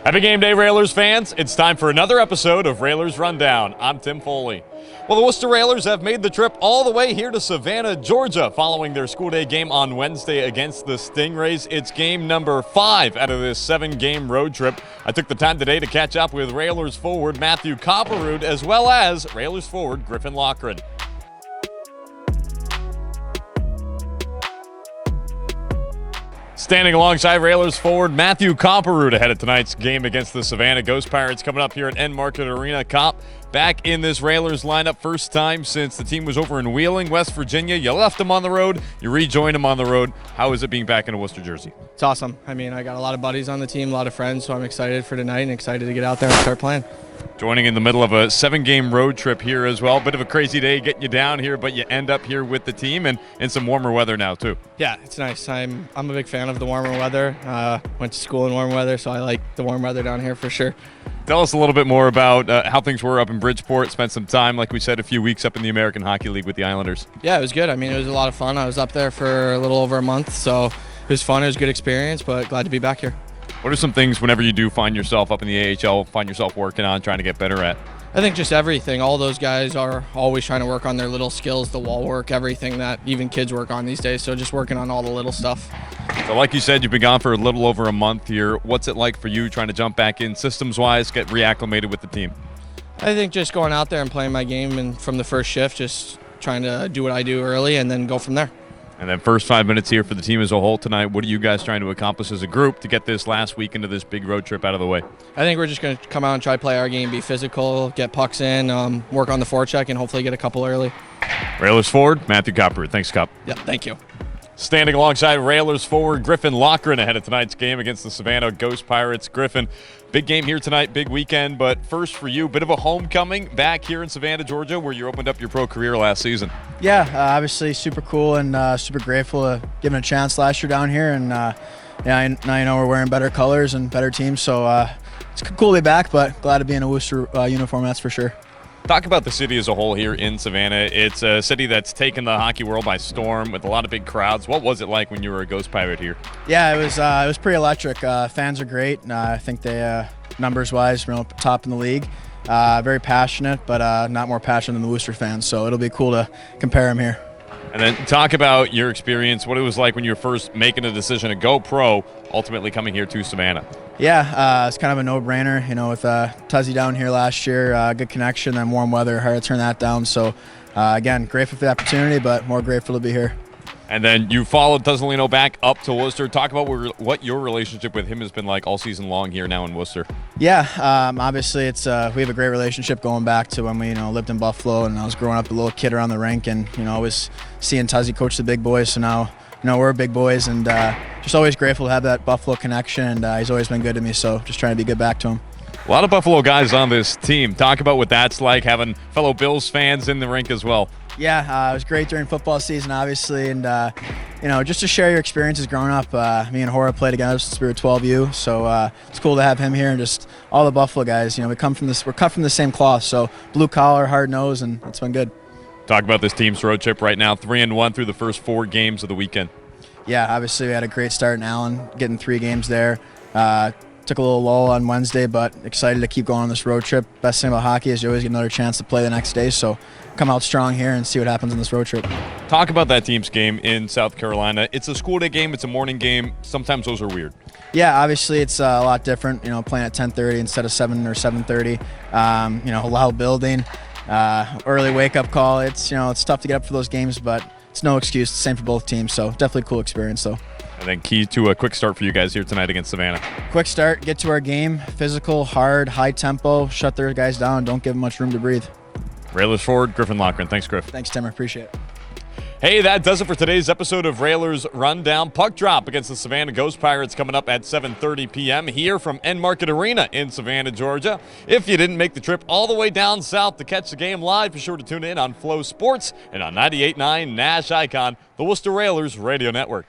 Happy game day, Railers fans. It's time for another episode of Railers Rundown. I'm Tim Foley. Well, the Worcester Railers have made the trip all the way here to Savannah, Georgia, following their school day game on Wednesday against the Stingrays. It's game number 5 out of this 7-game road trip. I took the time today to catch up with Railers forward Matthew Copperroot as well as Railers forward Griffin Loughran. Standing alongside Railers forward Matthew Copperroot ahead of tonight's game against the Savannah Ghost Pirates coming up here at Enmarket Arena. Cop, back in this Railers lineup, first time since the team was over in Wheeling, West Virginia. You left them on the road, you rejoined them on the road. How is it being back in a Worcester jersey? It's awesome. I mean, I got a lot of buddies on the team, a lot of friends, so I'm excited for tonight and excited to get out there and start playing. Joining in the middle of a 7-game road trip here as well. Bit of a crazy day getting you down here, but you end up here with the team and in some warmer weather now too. Yeah, it's nice. I'm a big fan of the warmer weather. Went to school in warm weather, so I like the warm weather down here for sure. Tell us a little bit more about how things were up in Bridgeport. Spent some time, like we said, a few weeks up in the American Hockey League with the Islanders. Yeah, it was good. I mean, it was a lot of fun. I was up there for a little over a month, so it was fun. It was a good experience, but glad to be back here. What are some things whenever you do find yourself up in the ECHL, find yourself working on, trying to get better at? I think just everything. All those guys are always trying to work on their little skills, the wall work, everything that even kids work on these days. So just working on all the little stuff. So like you said, you've been gone for a little over a month here. What's it like for you trying to jump back in systems-wise, get reacclimated with the team? I think just going out there and playing my game and from the first shift, just trying to do what I do early and then go from there. And then first 5 minutes here for the team as a whole tonight. What are you guys trying to accomplish as a group to get this last week into this big road trip out of the way? I think we're just going to come out and try to play our game, be physical, get pucks in, work on the forecheck, and hopefully get a couple early. Railers forward, Matthew Copperroot. Thanks, Cop. Yep, thank you. Standing alongside Railers forward Griffin Loughran ahead of tonight's game against the Savannah Ghost Pirates. Griffin, big game here tonight, big weekend, but first for you, bit of a homecoming back here in Savannah, Georgia, where you opened up your pro career last season. Yeah, obviously super cool and super grateful to give him a chance last year down here, and now you know we're wearing better colors and better teams, so it's cool to be back, but glad to be in a Worcester uniform, that's for sure. Talk about the city as a whole here in Savannah. It's a city that's taken the hockey world by storm with a lot of big crowds. What was it like when you were a Ghost Pirate here? Yeah, it was pretty electric. Fans are great. I think they, numbers-wise, top in the league. Very passionate, but not more passionate than the Worcester fans, so it'll be cool to compare them here. And then talk about your experience, what it was like when you were first making a decision to go pro, ultimately coming here to Savannah. Yeah, it's kind of a no-brainer, with Tuzzy down here last year, good connection, then warm weather, hard to turn that down. So, again, grateful for the opportunity, but more grateful to be here. And then you followed Tuzzolino back up to Worcester. Talk about what your relationship with him has been like all season long here now in Worcester. Yeah, obviously we have a great relationship going back to when we lived in Buffalo, and I was growing up a little kid around the rink, and always seeing Tuzzy coach the big boys. So now we're big boys, and just always grateful to have that Buffalo connection. And he's always been good to me, so just trying to be good back to him. A lot of Buffalo guys on this team. Talk about what that's like, having fellow Bills fans in the rink as well. Yeah, it was great during football season, obviously, and just to share your experiences growing up. Me and Hora played together since we were 12U, so it's cool to have him here, and just all the Buffalo guys. We're cut from the same cloth, so blue collar, hard nose, and it's been good. Talk about this team's road trip right now, 3-1 through the first 4 games of the weekend. Yeah, obviously we had a great start in Allen, getting 3 games there. Took a little lull on Wednesday, but excited to keep going on this road trip. Best thing about hockey is you always get another chance to play the next day, so come out strong here and see what happens on this road trip. Talk about that team's game in South Carolina. It's a school day game, it's a morning game. Sometimes those are weird. Yeah, obviously it's a lot different, playing at 10:30 instead of 7 or 7:30. A loud building, early wake-up call. It's tough to get up for those games, but it's no excuse. It's the same for both teams, so definitely a cool experience, though. And then key to a quick start for you guys here tonight against Savannah. Quick start, get to our game, physical, hard, high tempo, shut their guys down, don't give them much room to breathe. Railers forward, Griffin Loughran. Thanks, Griff. Thanks, Tim. I appreciate it. Hey, that does it for today's episode of Railers Rundown. Puck drop against the Savannah Ghost Pirates coming up at 7:30 p.m. here from Enmarket Arena in Savannah, Georgia. If you didn't make the trip all the way down south to catch the game live, be sure to tune in on Flow Sports and on 98.9 Nash Icon, the Worcester Railers Radio Network.